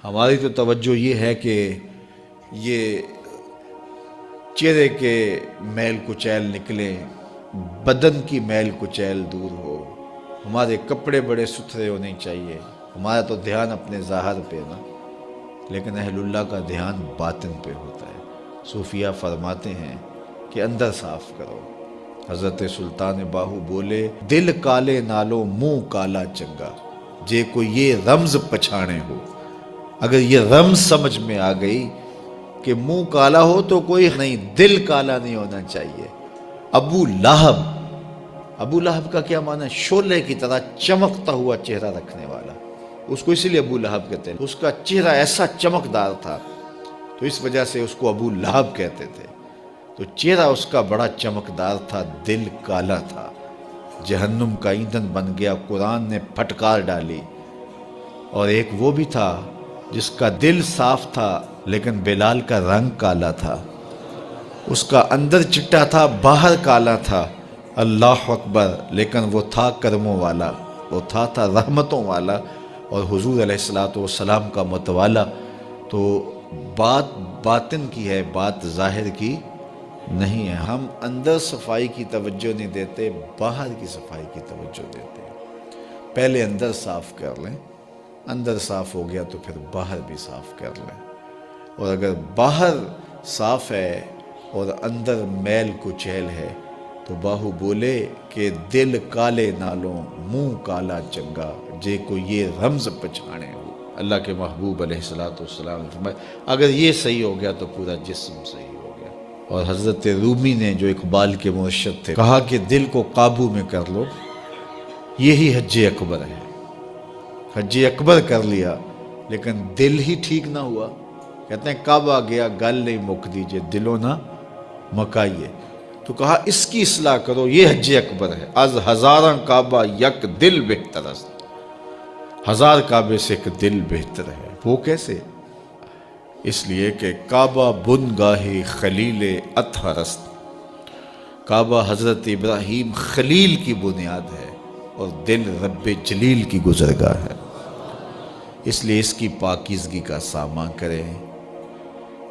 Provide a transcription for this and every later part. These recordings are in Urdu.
ہماری تو توجہ یہ ہے کہ یہ چہرے کے میل کچیل نکلے، بدن کی میل کچیل دور ہو، ہمارے کپڑے بڑے ستھرے ہونے چاہیے، ہمارا تو دھیان اپنے ظاہر پہ نا، لیکن اہل اللہ کا دھیان باطن پہ ہوتا ہے۔ صوفیہ فرماتے ہیں کہ اندر صاف کرو۔ حضرت سلطان باہو بولے، دل کالے نالو منہ کالا چنگا، جے کوئی یہ رمز پچھانے ہو۔ اگر یہ رمز سمجھ میں آ گئی کہ منہ کالا ہو تو کوئی نہیں، دل کالا نہیں ہونا چاہیے۔ ابو لہب کا کیا معنی ہے؟ شعلے کی طرح چمکتا ہوا چہرہ رکھنے والا، اس کو اسی لیے ابو لہب کہتے ہیں۔ اس کا چہرہ ایسا چمکدار تھا تو اس وجہ سے اس کو ابو لہب کہتے تھے۔ تو چہرہ اس کا بڑا چمکدار تھا، دل کالا تھا، جہنم کا ایندھن بن گیا، قرآن نے پھٹکار ڈالی۔ اور ایک وہ بھی تھا جس کا دل صاف تھا لیکن بلال کا رنگ کالا تھا، اس کا اندر چٹا تھا باہر کالا تھا، اللہ اکبر، لیکن وہ تھا کرموں والا، وہ تھا رحمتوں والا اور حضور علیہ السلام کا متوالا۔ تو بات باطن کی ہے، بات ظاہر کی نہیں ہے۔ ہم اندر صفائی کی توجہ نہیں دیتے، باہر کی صفائی کی توجہ دیتے ہیں۔ پہلے اندر صاف کر لیں، اندر صاف ہو گیا تو پھر باہر بھی صاف کر لیں۔ اور اگر باہر صاف ہے اور اندر میل کچیل ہے تو باہو بولے کہ دل کالے نالوں منہ کالا چنگا، جے کو یہ رمز پچھانے ہو۔ اللہ کے محبوب علیہ السلام نے فرمایا اگر یہ صحیح ہو گیا تو پورا جسم صحیح ہو گیا۔ اور حضرت رومی نے جو اقبال کے مرشد تھے کہا کہ دل کو قابو میں کر لو، یہی حج اکبر ہے۔ حج اکبر کر لیا لیکن دل ہی ٹھیک نہ ہوا، کہتے ہیں کعبہ گیا گل نہیں مک دیجئے، دلوں نہ مکائیے۔ تو کہا اس کی اصلاح کرو، یہ حج اکبر ہے۔ از ہزاراں کعبہ یک دل بہتر است، ہزار کعبے سے ایک دل بہتر ہے۔ وہ کیسے؟ اس لیے کہ کعبہ بن گاہ خلیل اطہر است، کعبہ حضرت ابراہیم خلیل کی بنیاد ہے اور دل رب جلیل کی گزرگاہ ہے۔ اس لیے اس کی پاکیزگی کا سامان کریں،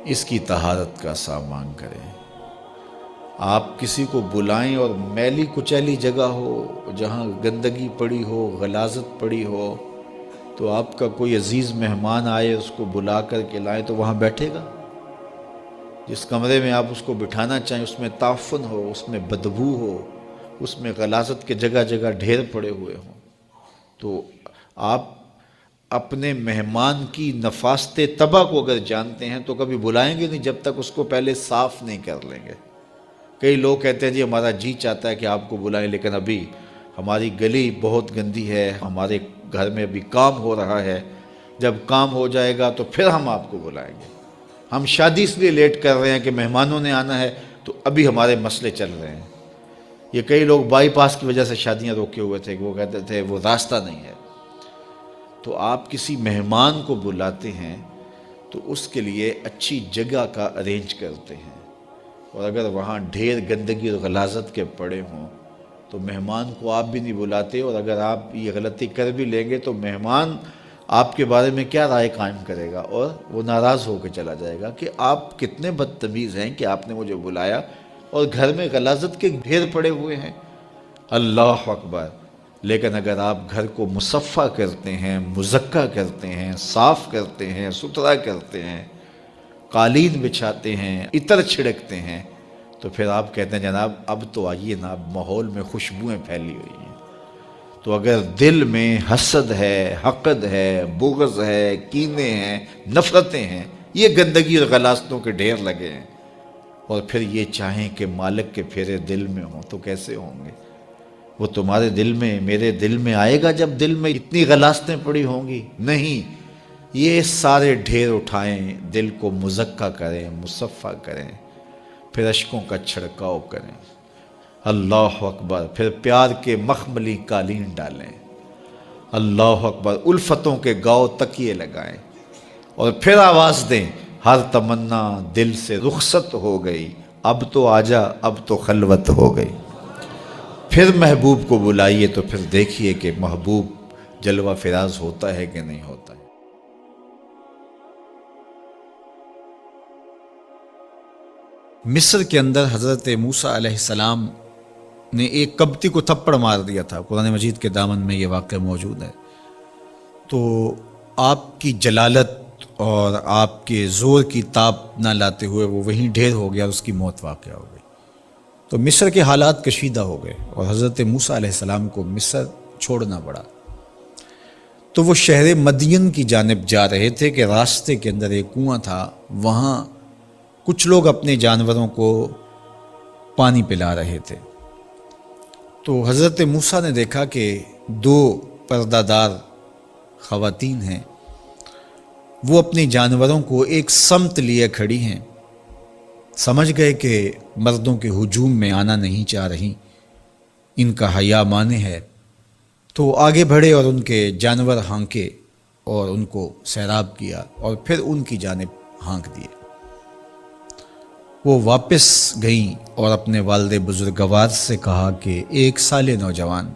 اس کی طہارت کا سامان کریں۔ آپ کسی کو بلائیں اور میلی کچیلی جگہ ہو، جہاں گندگی پڑی ہو، غلاظت پڑی ہو، تو آپ کا کوئی عزیز مہمان آئے اس کو بلا کر کے لائیں تو وہاں بیٹھے گا؟ جس کمرے میں آپ اس کو بٹھانا چاہیں اس میں تعفن ہو، اس میں بدبو ہو، اس میں غلاظت کے جگہ جگہ ڈھیر پڑے ہوئے ہوں، تو آپ اپنے مہمان کی نفاست طبع کو اگر جانتے ہیں تو کبھی بلائیں گے نہیں جب تک اس کو پہلے صاف نہیں کر لیں گے۔ کئی لوگ کہتے ہیں جی ہمارا جی چاہتا ہے کہ آپ کو بلائیں لیکن ابھی ہماری گلی بہت گندی ہے، ہمارے گھر میں ابھی کام ہو رہا ہے، جب کام ہو جائے گا تو پھر ہم آپ کو بلائیں گے۔ ہم شادی اس لیے لیٹ کر رہے ہیں کہ مہمانوں نے آنا ہے تو ابھی ہمارے مسئلے چل رہے ہیں۔ یہ کئی لوگ بائی پاس کی وجہ سے شادیاں روکے ہوئے تھے کہ وہ کہتے تھے وہ راستہ نہیں ہے۔ تو آپ کسی مہمان کو بلاتے ہیں تو اس کے لیے اچھی جگہ کا ارینج کرتے ہیں، اور اگر وہاں ڈھیر گندگی اور غلاظت کے پڑے ہوں تو مہمان کو آپ بھی نہیں بلاتے، اور اگر آپ یہ غلطی کر بھی لیں گے تو مہمان آپ کے بارے میں کیا رائے قائم کرے گا، اور وہ ناراض ہو کے چلا جائے گا کہ آپ کتنے بدتمیز ہیں کہ آپ نے مجھے بلایا اور گھر میں غلاظت کے ڈھیر پڑے ہوئے ہیں۔ اللہ اکبر! لیکن اگر آپ گھر کو مصفح کرتے ہیں، مزکہ کرتے ہیں، صاف کرتے ہیں، ستھرا کرتے ہیں، قالین بچھاتے ہیں، عطر چھڑکتے ہیں، تو پھر آپ کہتے ہیں جناب اب تو آئیے نا، اب ماحول میں خوشبوئیں پھیلی ہوئی ہیں۔ تو اگر دل میں حسد ہے، حقد ہے، بغض ہے، کینے ہیں، نفرتیں ہیں، یہ گندگی اور غلاظتوں کے ڈھیر لگے ہیں، اور پھر یہ چاہیں کہ مالک کے پھیرے دل میں ہوں تو کیسے ہوں گے؟ وہ تمہارے دل میں، میرے دل میں آئے گا جب دل میں اتنی غلاظتیں پڑی ہوں گی؟ نہیں، یہ سارے ڈھیر اٹھائیں، دل کو مزکہ کریں، مصفح کریں، پھر اشکوں کا چھڑکاؤ کریں۔ اللہ اکبر! پھر پیار کے مخملی قالین ڈالیں، اللہ اکبر! الفتوں کے گاؤ تکیے لگائیں، اور پھر آواز دیں، ہر تمنا دل سے رخصت ہو گئی، اب تو آجا، اب تو خلوت ہو گئی۔ پھر محبوب کو بلائیے تو پھر دیکھیے کہ محبوب جلوہ فراز ہوتا ہے کہ نہیں ہوتا ہے۔ مصر کے اندر حضرت موسیٰ علیہ السلام نے ایک قبطی کو تھپڑ مار دیا تھا، قرآن مجید کے دامن میں یہ واقعہ موجود ہے۔ تو آپ کی جلالت اور آپ کے زور کی تاب نہ لاتے ہوئے وہ وہیں ڈھیر ہو گیا اور اس کی موت واقع ہو گئی۔ تو مصر کے حالات کشیدہ ہو گئے اور حضرت موسیٰ علیہ السلام کو مصر چھوڑنا پڑا۔ تو وہ شہر مدین کی جانب جا رہے تھے کہ راستے کے اندر ایک کنواں تھا، وہاں کچھ لوگ اپنے جانوروں کو پانی پلا رہے تھے۔ تو حضرت موسیٰ نے دیکھا کہ دو پردہ دار خواتین ہیں، وہ اپنے جانوروں کو ایک سمت لیے کھڑی ہیں۔ سمجھ گئے کہ مردوں کے ہجوم میں آنا نہیں چاہ رہی، ان کا حیا مانے ہے، تو آگے بڑھے اور ان کے جانور ہانکے اور ان کو سیراب کیا اور پھر ان کی جانب ہانک دیے۔ وہ واپس گئیں اور اپنے والد بزرگوار سے کہا کہ ایک سال نوجوان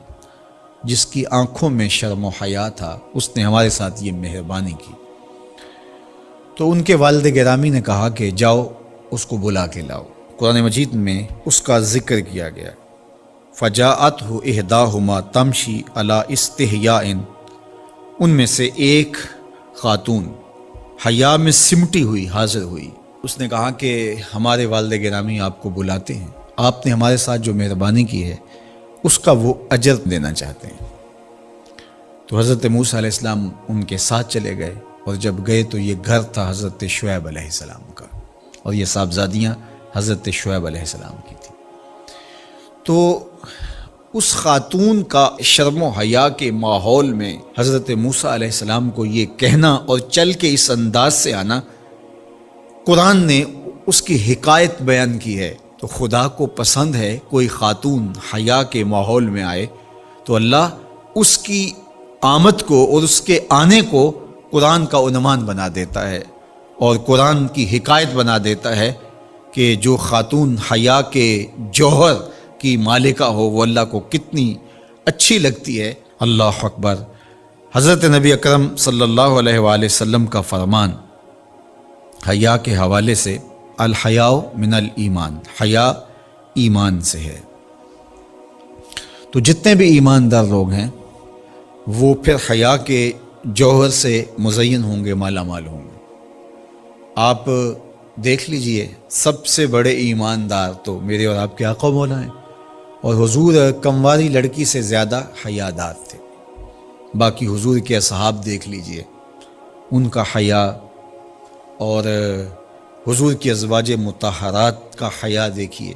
جس کی آنکھوں میں شرم و حیا تھا، اس نے ہمارے ساتھ یہ مہربانی کی۔ تو ان کے والد گرامی نے کہا کہ جاؤ اس کو بلا کے لاؤ۔ قرآن مجید میں اس کا ذکر کیا گیا، فجاءتہ احداہما تمشی علی استحیاء، ان میں سے ایک خاتون حیا میں سمٹی ہوئی حاضر ہوئی۔ اس نے کہا کہ ہمارے والد گرامی آپ کو بلاتے ہیں، آپ نے ہمارے ساتھ جو مہربانی کی ہے اس کا وہ اجر دینا چاہتے ہیں۔ تو حضرت موسیٰ علیہ السلام ان کے ساتھ چلے گئے، اور جب گئے تو یہ گھر تھا حضرت شعیب علیہ السلام کا، اور یہ صاحبزادیاں حضرت شعیب علیہ السلام کی تھیں۔ تو اس خاتون کا شرم و حیا کے ماحول میں حضرت موسیٰ علیہ السلام کو یہ کہنا اور چل کے اس انداز سے آنا، قرآن نے اس کی حکایت بیان کی ہے۔ تو خدا کو پسند ہے کوئی خاتون حیا کے ماحول میں آئے تو اللہ اس کی آمد کو اور اس کے آنے کو قرآن کا عنوان بنا دیتا ہے اور قرآن کی حکایت بنا دیتا ہے کہ جو خاتون حیا کے جوہر کی مالکہ ہو وہ اللہ کو کتنی اچھی لگتی ہے۔ اللہ اکبر۔ حضرت نبی اکرم صلی اللہ علیہ وآلہ وسلم کا فرمان حیا کے حوالے سے، الحیاء من الایمان، حیا ایمان سے ہے۔ تو جتنے بھی ایماندار لوگ ہیں وہ پھر حیا کے جوہر سے مزین ہوں گے، مالا مال ہوں گے۔ آپ دیکھ لیجئے سب سے بڑے ایماندار تو میرے اور آپ کے آقا مولا ہیں، اور حضور کمواری لڑکی سے زیادہ حیادار تھے۔ باقی حضور کے اصحاب دیکھ لیجئے، ان کا حیا، اور حضور کی ازواج مطہرات کا حیا دیکھیے۔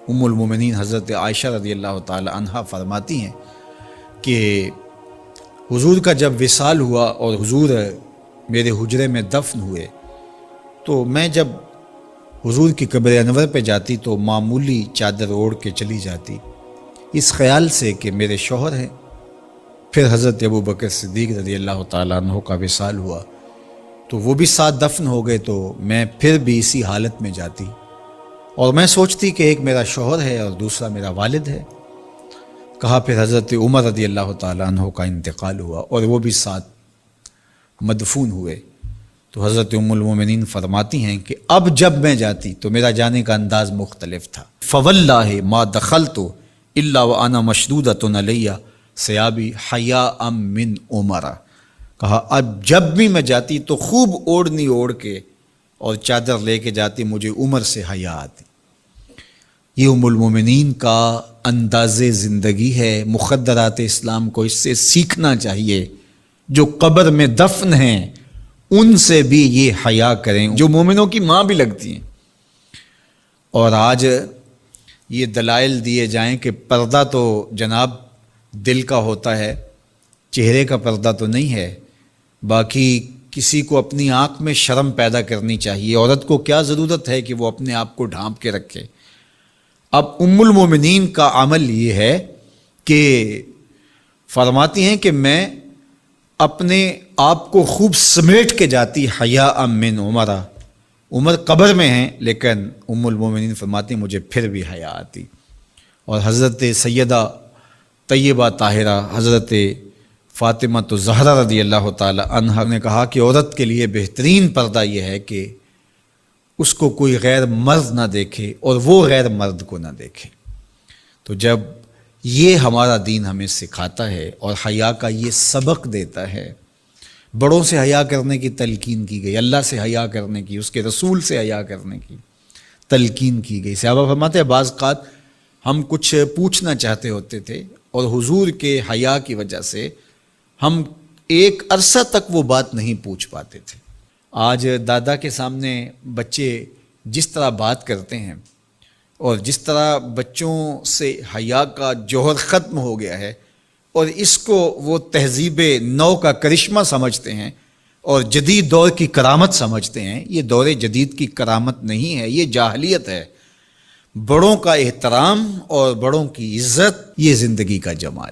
ام المومنین حضرت عائشہ رضی اللہ تعالی عنہا فرماتی ہیں کہ حضور کا جب وصال ہوا اور حضور میرے حجرے میں دفن ہوئے تو میں جب حضور کی قبر انور پہ جاتی تو معمولی چادر اوڑھ کے چلی جاتی، اس خیال سے کہ میرے شوہر ہیں۔ پھر حضرت ابو بکر صدیق رضی اللہ تعالیٰ عنہ کا وصال ہوا تو وہ بھی ساتھ دفن ہو گئے، تو میں پھر بھی اسی حالت میں جاتی اور میں سوچتی کہ ایک میرا شوہر ہے اور دوسرا میرا والد ہے۔ کہا پھر حضرت عمر رضی اللہ تعالیٰ عنہ کا انتقال ہوا اور وہ بھی ساتھ مدفون ہوئے۔ تو حضرت ام المومنین فرماتی ہیں کہ اب جب میں جاتی تو میرا جانے کا انداز مختلف تھا۔ فواللہ ما دخلت الا وانا مشدودۃ علی ثیابی حیاء من عمر۔ کہا اب جب بھی میں جاتی تو خوب اوڑھنی اوڑھ کے اور چادر لے کے جاتی، مجھے عمر سے حیا آتی۔ یہ ام المومنین کا انداز زندگی ہے۔ مخدرات اسلام کو اس سے سیکھنا چاہیے۔ جو قبر میں دفن ہیں ان سے بھی یہ حیا کریں، جو مومنوں کی ماں بھی لگتی ہیں۔ اور آج یہ دلائل دیے جائیں کہ پردہ تو جناب دل کا ہوتا ہے، چہرے کا پردہ تو نہیں ہے۔ باقی کسی کو اپنی آنکھ میں شرم پیدا کرنی چاہیے۔ عورت کو کیا ضرورت ہے کہ وہ اپنے آپ کو ڈھانپ کے رکھے؟ اب ام المومنین کا عمل یہ ہے کہ فرماتی ہیں کہ میں اپنے آپ کو خوب سمیٹ کے جاتی حیاء من عمر۔ عمر قبر میں ہیں لیکن ام المومنین فرماتی ہیں مجھے پھر بھی حیا آتی۔ اور حضرت سیدہ طیبہ طاہرہ حضرت فاطمہ الزہرا رضی اللہ تعالی عنہا نے کہا کہ عورت کے لیے بہترین پردہ یہ ہے کہ اس کو کوئی غیر مرد نہ دیکھے اور وہ غیر مرد کو نہ دیکھے۔ تو جب یہ ہمارا دین ہمیں سکھاتا ہے اور حیا کا یہ سبق دیتا ہے، بڑوں سے حیا کرنے کی تلقین کی گئی، اللہ سے حیا کرنے کی، اس کے رسول سے حیا کرنے کی تلقین کی گئی۔ صحابہ فرماتے ہیں بعض اوقات ہم کچھ پوچھنا چاہتے ہوتے تھے اور حضور کے حیا کی وجہ سے ہم ایک عرصہ تک وہ بات نہیں پوچھ پاتے تھے۔ آج دادا کے سامنے بچے جس طرح بات کرتے ہیں اور جس طرح بچوں سے حیا کا جوہر ختم ہو گیا ہے اور اس کو وہ تہذیب نو کا کرشمہ سمجھتے ہیں اور جدید دور کی کرامت سمجھتے ہیں، یہ دور جدید کی کرامت نہیں ہے، یہ جاہلیت ہے۔ بڑوں کا احترام اور بڑوں کی عزت، یہ زندگی کا جمال ہے۔